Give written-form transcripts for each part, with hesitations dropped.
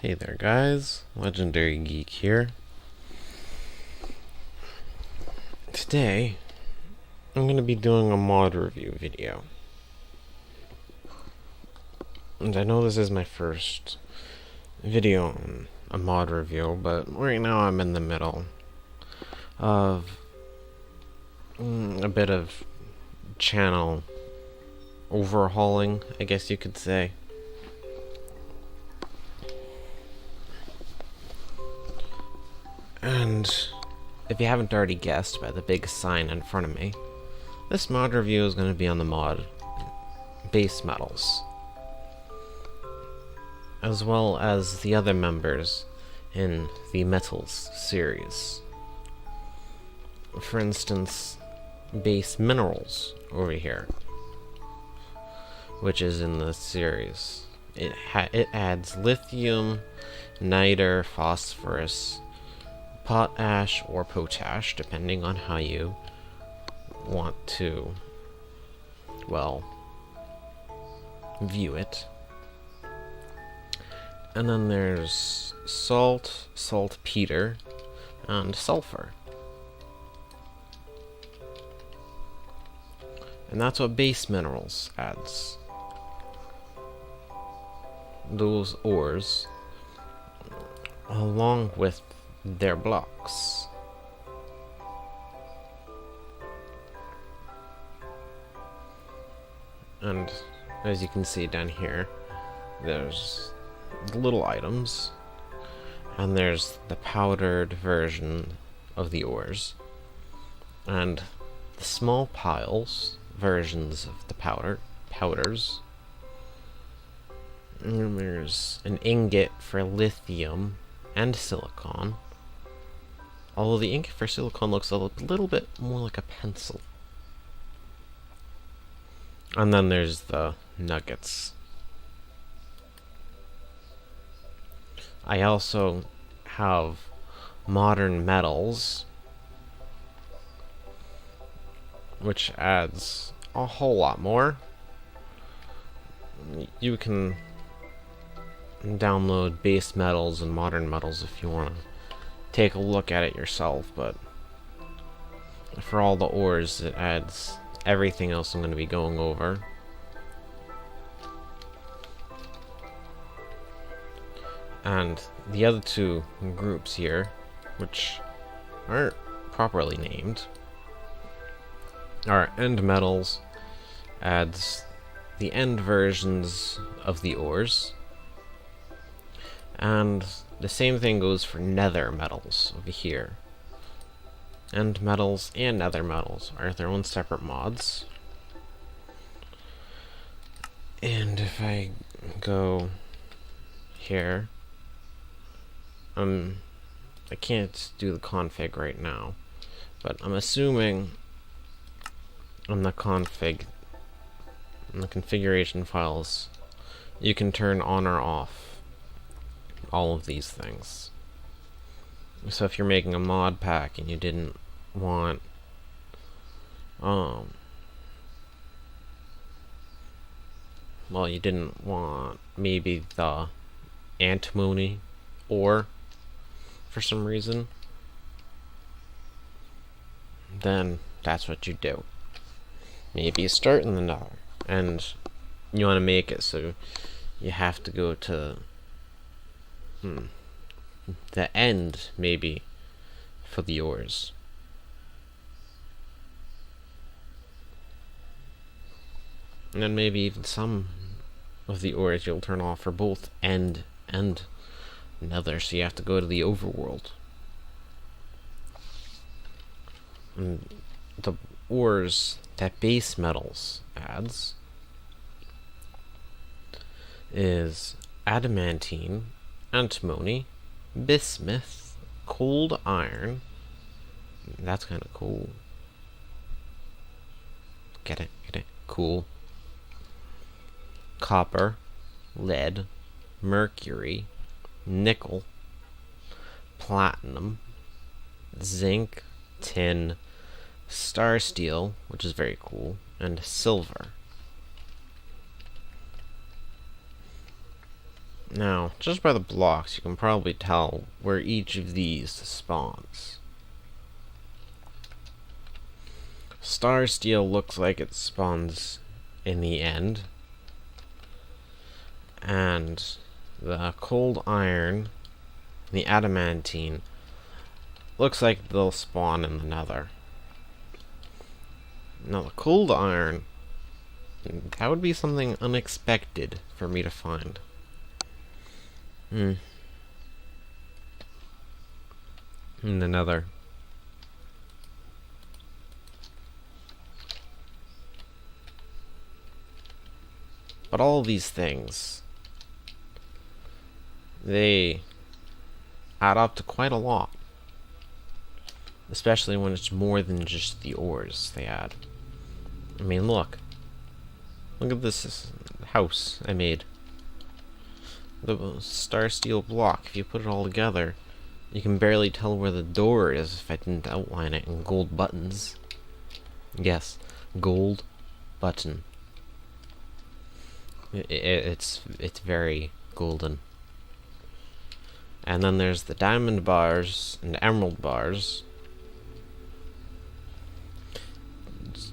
Hey there guys, Legendary Geek here. Today, I'm going to be doing a mod review video. And I know this is my first video on a mod review, but right now I'm in the middle of a bit of channel overhauling, I guess you could say. And if you haven't already guessed by the big sign in front of me, this mod review is going to be on the mod base metals, as well as the other members in the metals series. For instance, base minerals over here, which is in the series. It adds lithium, niter, phosphorus, potash or potash, depending on how you want to, well, view it. And then there's salt, saltpeter, and sulfur. And that's what base minerals adds. Those ores, along with their blocks. And as you can see down here, there's little items, and there's the powdered version of the ores, and the small piles versions of the powders. And then there's an ingot for lithium and silicon. Although the ingot for silicon looks a little bit more like a pencil. And then there's the nuggets. I also have modern metals, which adds a whole lot more. You can download base metals and modern metals if you want to take a look at it yourself, but for all the ores, it adds everything else I'm going to be going over. And the other two groups here, which aren't properly named, are end metals, adds the end versions of the ores. And the same thing goes for nether metals over here. End metals and nether metals are their own separate mods. And if I go here, I can't do the config right now, but I'm assuming on the configuration files, you can turn on or off all of these things. So if you're making a mod pack and you didn't want maybe the antimony ore for some reason, then that's what you do. Maybe you start in the nether and you want to make it so you have to go to the end, maybe, for the ores. And then maybe even some of the ores you'll turn off for both end and nether, so you have to go to the overworld. And the ores that base metals adds is adamantine, antimony, bismuth, cold iron. That's kind of cool. Get it? Cool. Copper, lead, mercury, nickel, platinum, zinc, tin, star steel, which is very cool, and silver. Now, just by the blocks, you can probably tell where each of these spawns. Star steel looks like it spawns in the end, and the cold iron, the adamantine, looks like they'll spawn in the nether. Now the cold iron, that would be something unexpected for me to find. In the nether. But all of these things, they add up to quite a lot. Especially when it's more than just the ores they add. I mean, look. Look at this house I made. The star steel block, if you put it all together, you can barely tell where the door is if I didn't outline it in gold buttons. Yes, gold button. It's very golden. And then there's the diamond bars and emerald bars,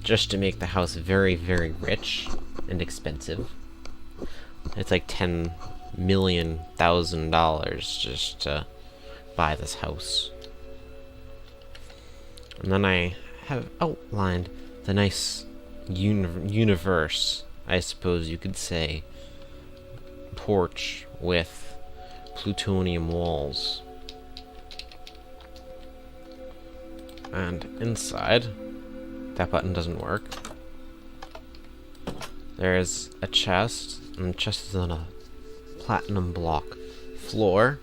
just to make the house very, very rich and expensive. It's like $10 million just to buy this house. And then I have outlined the nice universe, I suppose you could say, porch with plutonium walls. And inside, that button doesn't work. There's a chest, and the chest is on a platinum block floor.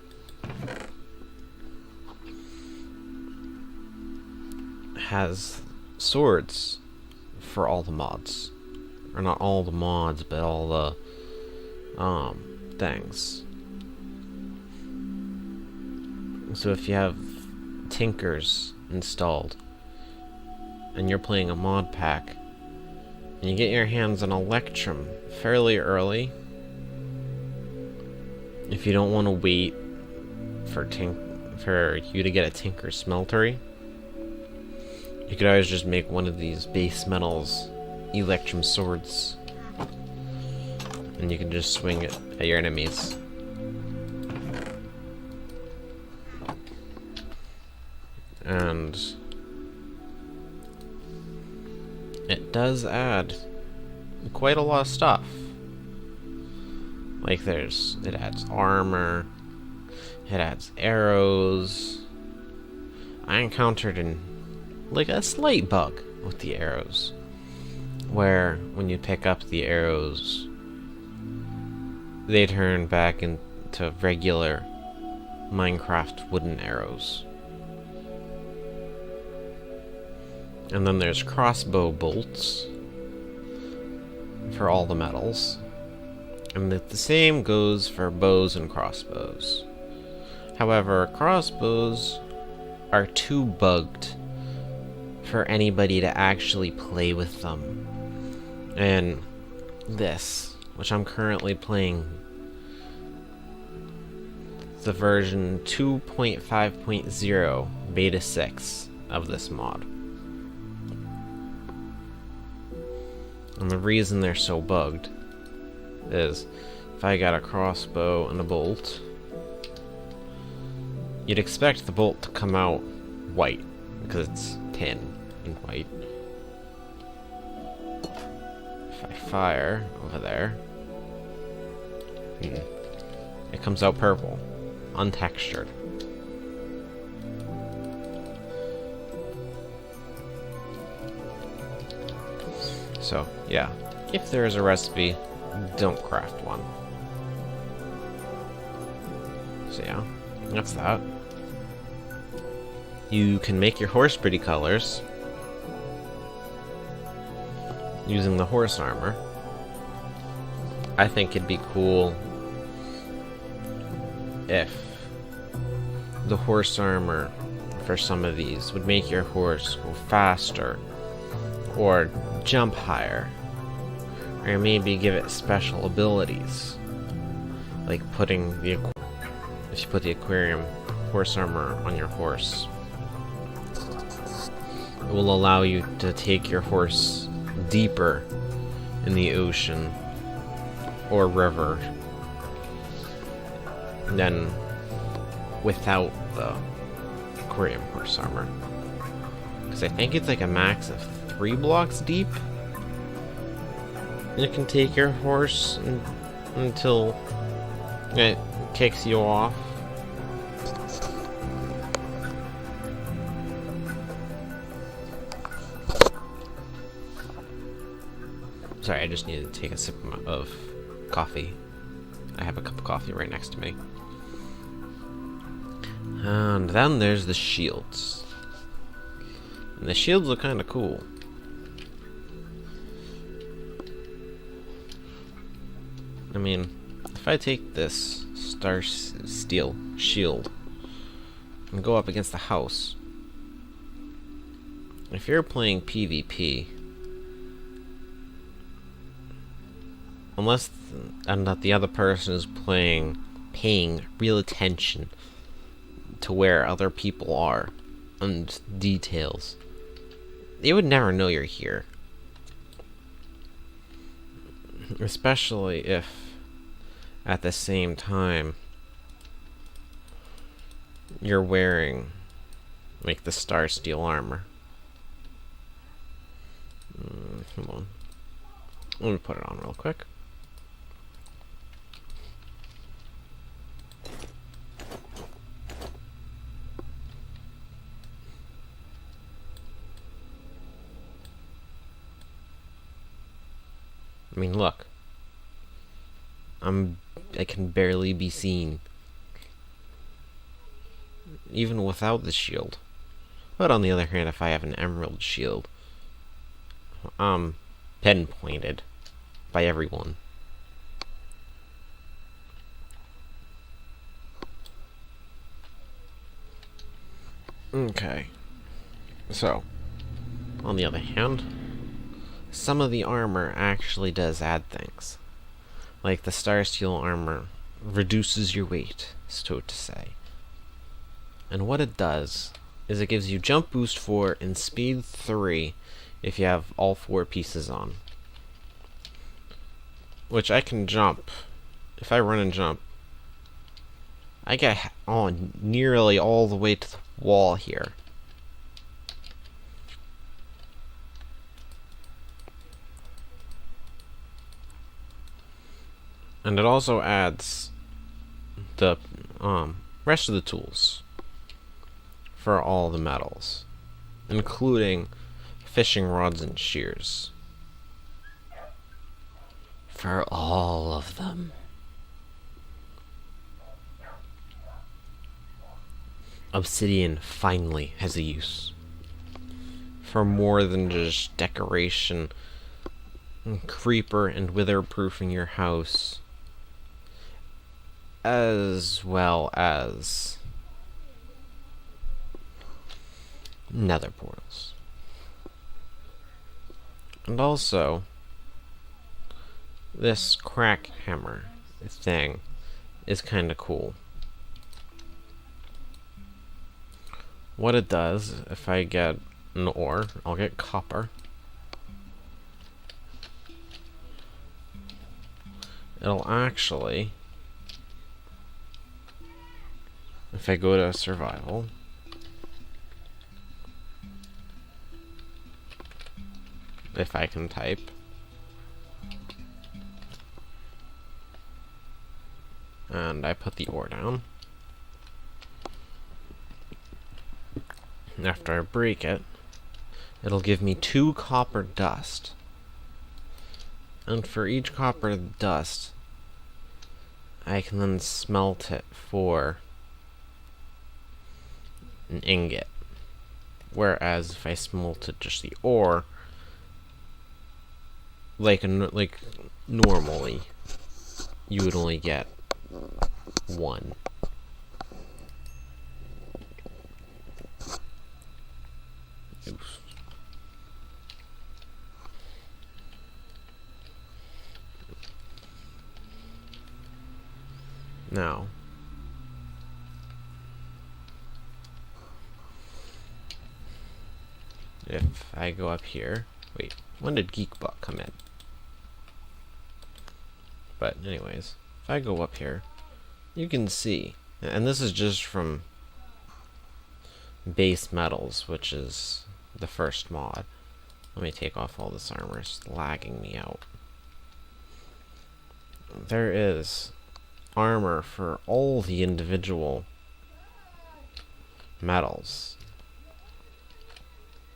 Has swords for all the mods. Or not all the mods, but all the things. So if you have tinkers installed and you're playing a mod pack and you get your hands on Electrum fairly early, if you don't want to wait for you to get a tinker smeltery, you could always just make one of these base metals Electrum swords, and you can just swing it at your enemies. And it does add quite a lot of stuff. Like it adds armor, it adds arrows. I encountered a slight bug with the arrows, where when you pick up the arrows, they turn back into regular Minecraft wooden arrows. And then there's crossbow bolts for all the metals. And the same goes for bows and crossbows. However, crossbows are too bugged for anybody to actually play with them. And this, which I'm currently playing, the version 2.5.0 beta 6 of this mod. And the reason they're so bugged is if I got a crossbow and a bolt, you'd expect the bolt to come out white because it's tin and white. If I fire over there, it comes out purple, untextured. So, yeah, if there is a recipe, don't craft one. So yeah, that's that. You can make your horse pretty colors using the horse armor. I think it'd be cool if the horse armor for some of these would make your horse go faster or jump higher, or maybe give it special abilities. like putting the if you put the aquarium horse armor on your horse, it will allow you to take your horse deeper in the ocean or river than without the aquarium horse armor. Because I think it's like a max of 3 blocks deep. You can take your horse until it kicks you off. Sorry, I just needed to take a sip of coffee. I have a cup of coffee right next to me. And then there's the shields. And the shields look kind of cool. I mean, if I take this star steel shield and go up against the house, if you're playing PvP, unless that the other person is paying real attention to where other people are and details, they would never know you're here. Especially if at the same time you're wearing like the star steel armor. Come on. Let me put it on real quick. I mean, look. I can barely be seen. Even without the shield. But on the other hand, if I have an emerald shield, pinpointed by everyone. Okay. So, on the other hand, some of the armor actually does add things. Like the star steel armor reduces your weight, so to say. And what it does is it gives you jump boost 4 and speed 3 if you have all 4 pieces on. Which I can jump. If I run and jump, I get on nearly all the way to the wall here. And it also adds the rest of the tools for all the metals, including fishing rods and shears. For all of them. Obsidian finally has a use for more than just decoration, creeper and wither-proofing your house, as well as nether portals. And also, this crack hammer thing is kind of cool. What it does, if I get an ore, I'll get copper. It'll actually, if I go to survival, if I can type, and I put the ore down. After I break it, it'll give me 2 copper dust. And for each copper dust, I can then smelt it for an ingot. Whereas if I smelted just the ore, like normally, you would only get 1. Oops. if I go up here... Wait, when did Geekbot come in? But anyways, if I go up here, you can see, and this is just from base metals, which is the first mod. Let me take off all this armor, it's lagging me out. There is armor for all the individual metals.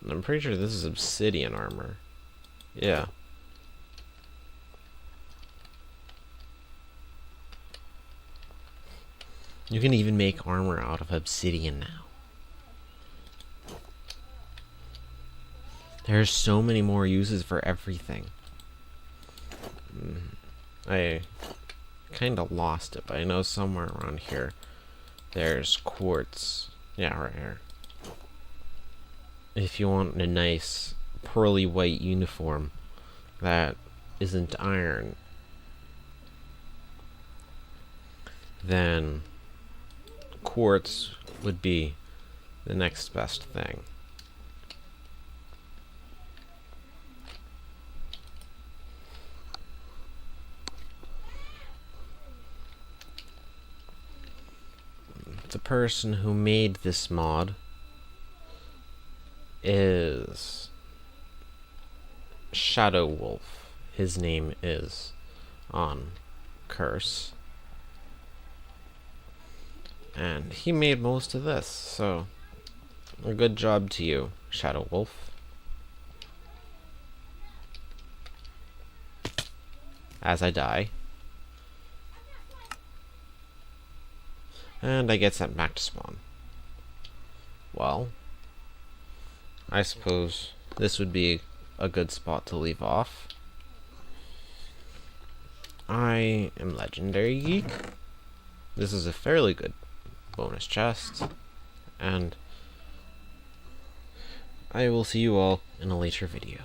And I'm pretty sure this is Obsidian Armor. Yeah. You can even make armor out of obsidian now. There's so many more uses for everything. I kind of lost it, but I know somewhere around here there's quartz. Yeah, right here. If you want a nice pearly white uniform that isn't iron, then quartz would be the next best thing. The person who made this mod is Shadow Wolf. His name is on Curse. And he made most of this, so a good job to you, Shadow Wolf. As I die. And I get sent back to spawn. Well, I suppose this would be a good spot to leave off. I am Legendary Geek. This is a fairly good bonus chest, and I will see you all in a later video.